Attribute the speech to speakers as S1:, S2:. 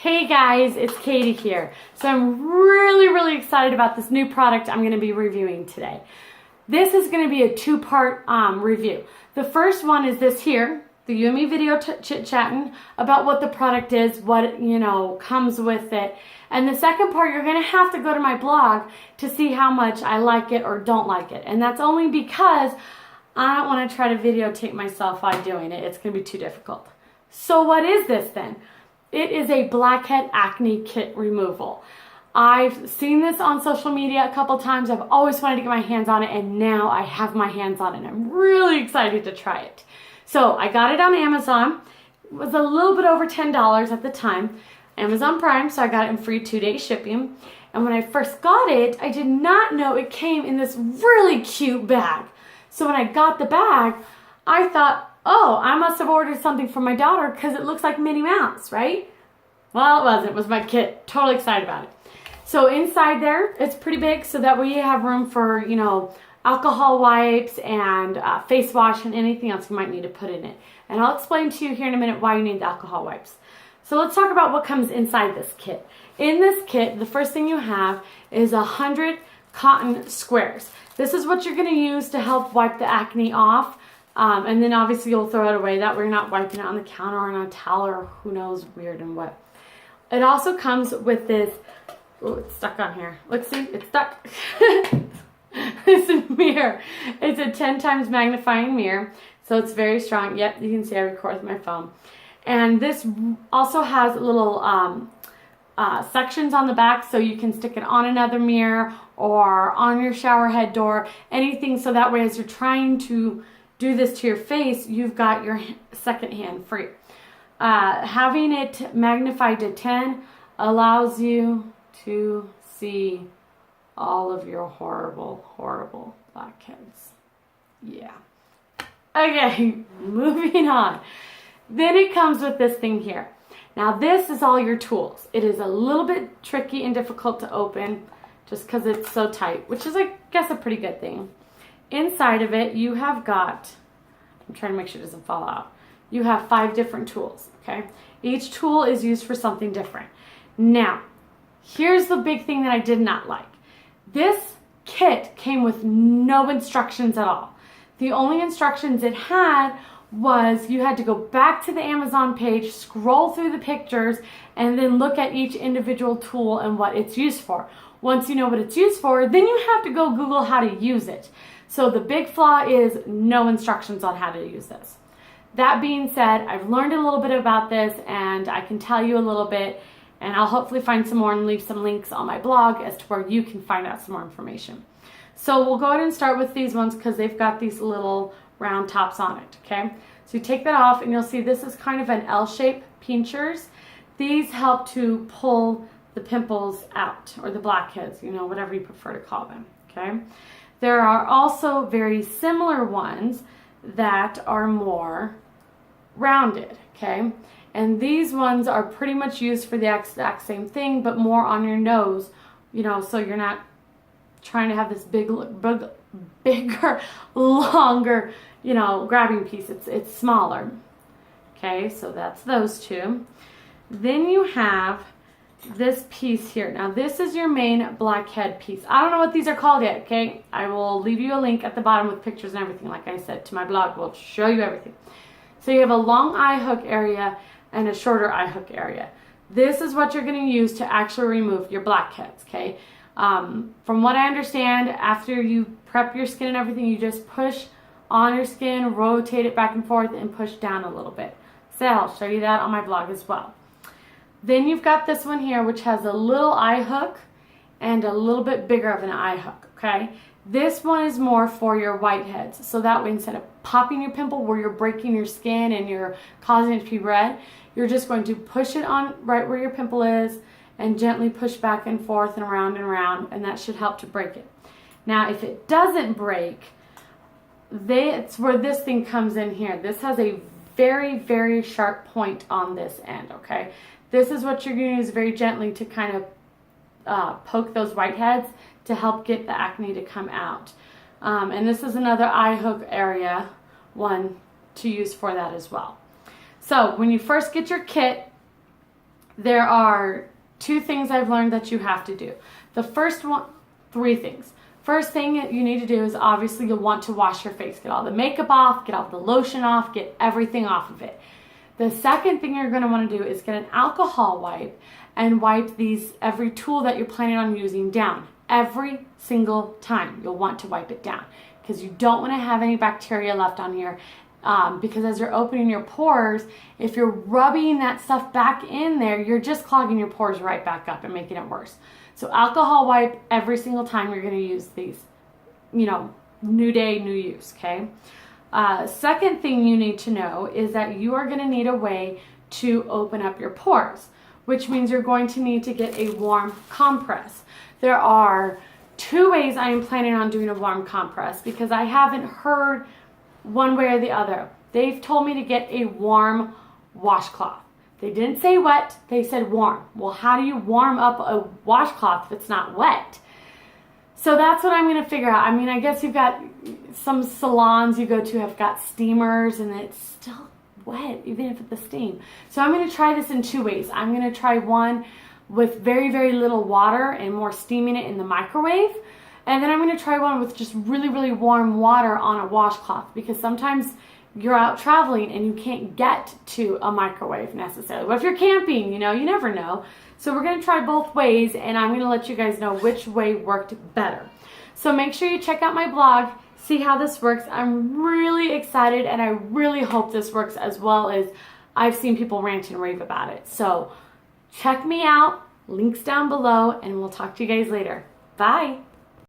S1: Hey guys, it's Katie here. So I'm really excited about this new product I'm going to be reviewing today. This is going to be a two-part review. The first one is this here, the you and me video chit-chatting about what the product is, what comes with it. And the second part, you're going to have to go to my blog to see how much I like it or don't like it. And that's only because I don't want to try to videotape myself while doing it. It's going to be too difficult. So what is this then? It is a blackhead acne kit removal. I've seen this on social media a couple times. I've always wanted to get my hands on it, and now I have my hands on it, and I'm really excited to try it. So I got it on Amazon. It was a little bit over $10 at the time. Amazon Prime, so I got it in free 2-day shipping. And when I first got it, I did not know it came in this really cute bag. So when I got the bag, I thought, oh, I must have ordered something for my daughter because it looks like Minnie Mouse, right? Well, it wasn't. It was my kit. Totally excited about it. So inside there, it's pretty big, so that way you have room for, alcohol wipes and face wash and anything else you might need to put in it. And I'll explain to you here in a minute why you need the alcohol wipes. So let's talk about what comes inside this kit. In this kit, the first thing you have is 100 cotton squares. This is what you're going to use to help wipe the acne off. And then obviously you'll throw it away. That way you're not wiping it on the counter or on a towel or who knows, weird and what. It also comes with this, oh, it's stuck on here. Look, see, it's stuck. This mirror. It's a 10 times magnifying mirror. So it's very strong. Yep, you can see I record with my phone. And this also has little sections on the back, so you can stick it on another mirror or on your shower head door, anything, so that way as you're trying to do this to your face, you've got your second hand free. Having it magnified to 10 allows you to see all of your horrible blackheads. Yeah. Okay, moving on. Then it comes with this thing here. Now this is all your tools. It is a little bit tricky and difficult to open just because it's so tight, which is, I guess, a pretty good thing. Inside of it, you have got, I'm trying to make sure it doesn't fall out. You have 5 different tools, okay? Each tool is used for something different. Now, here's the big thing that I did not like. This kit came with no instructions at all. The only instructions it had was you had to go back to the Amazon page, scroll through the pictures, and then look at each individual tool and what it's used for. Once you know what it's used for, then you have to go Google how to use it. So the big flaw is no instructions on how to use this. That being said, I've learned a little bit about this, and I can tell you a little bit, and I'll hopefully find some more and leave some links on my blog as to where you can find out some more information. So we'll go ahead and start with these ones because they've got these little round tops on it, okay? So you take that off and you'll see this is kind of an L-shape pinchers. These help to pull the pimples out, or the blackheads, whatever you prefer to call them, okay? There are also very similar ones that are more rounded, okay? And these ones are pretty much used for the exact same thing, but more on your nose, so you're not trying to have this bigger, longer, grabbing piece. It's smaller. Okay, so that's those two. Then you have this piece here. Now this is your main blackhead piece. I don't know what these are called yet, okay? I will leave you a link at the bottom with pictures and everything. Like I said, to my blog, we'll show you everything. So you have a long eye hook area and a shorter eye hook area. This is what you're going to use to actually remove your blackheads, okay? From what I understand, after you prep your skin and everything, you just push on your skin, rotate it back and forth, and push down a little bit. So I'll show you that on my blog as well. Then you've got this one here, which has a little eye hook and a little bit bigger of an eye hook, okay? This one is more for your whiteheads. So that way, instead of popping your pimple where you're breaking your skin and you're causing it to be red, you're just going to push it on right where your pimple is and gently push back and forth and around, and that should help to break it. Now, if it doesn't break, that's where this thing comes in here. This has a very sharp point on this end, okay? This is what you're going to use very gently to kind of poke those whiteheads to help get the acne to come out. And this is another eye hook area one to use for that as well. So when you first get your kit, there are 2 things I've learned that you have to do. The first one, 3 things. First thing you need to do is obviously you'll want to wash your face. Get all the makeup off, get all the lotion off, get everything off of it. The second thing you're going to want to do is get an alcohol wipe and wipe every tool that you're planning on using down. Every single time you'll want to wipe it down because you don't want to have any bacteria left on here. Because as you're opening your pores, if you're rubbing that stuff back in there, you're just clogging your pores right back up and making it worse. So alcohol wipe every single time you're going to use these, new day, new use, okay? Second thing you need to know is that you are going to need a way to open up your pores, which means you're going to need to get a warm compress. There are 2 ways I am planning on doing a warm compress because I haven't heard one way or the other. They've told me to get a warm washcloth. They didn't say wet, they said warm. Well, how do you warm up a washcloth if it's not wet? So that's what I'm going to figure out. I mean, I guess you've got some salons you go to have got steamers and it's still wet, even if it's the steam. So I'm going to try this in 2 ways. I'm going to try one with very, very little water and more steaming it in the microwave. And then I'm going to try one with just really, really warm water on a washcloth because sometimes you're out traveling and you can't get to a microwave necessarily. But if you're camping, you never know. So we're going to try both ways and I'm going to let you guys know which way worked better. So make sure you check out my blog, see how this works. I'm really excited and I really hope this works as well as I've seen people rant and rave about it. So check me out, links down below, and we'll talk to you guys later. Bye.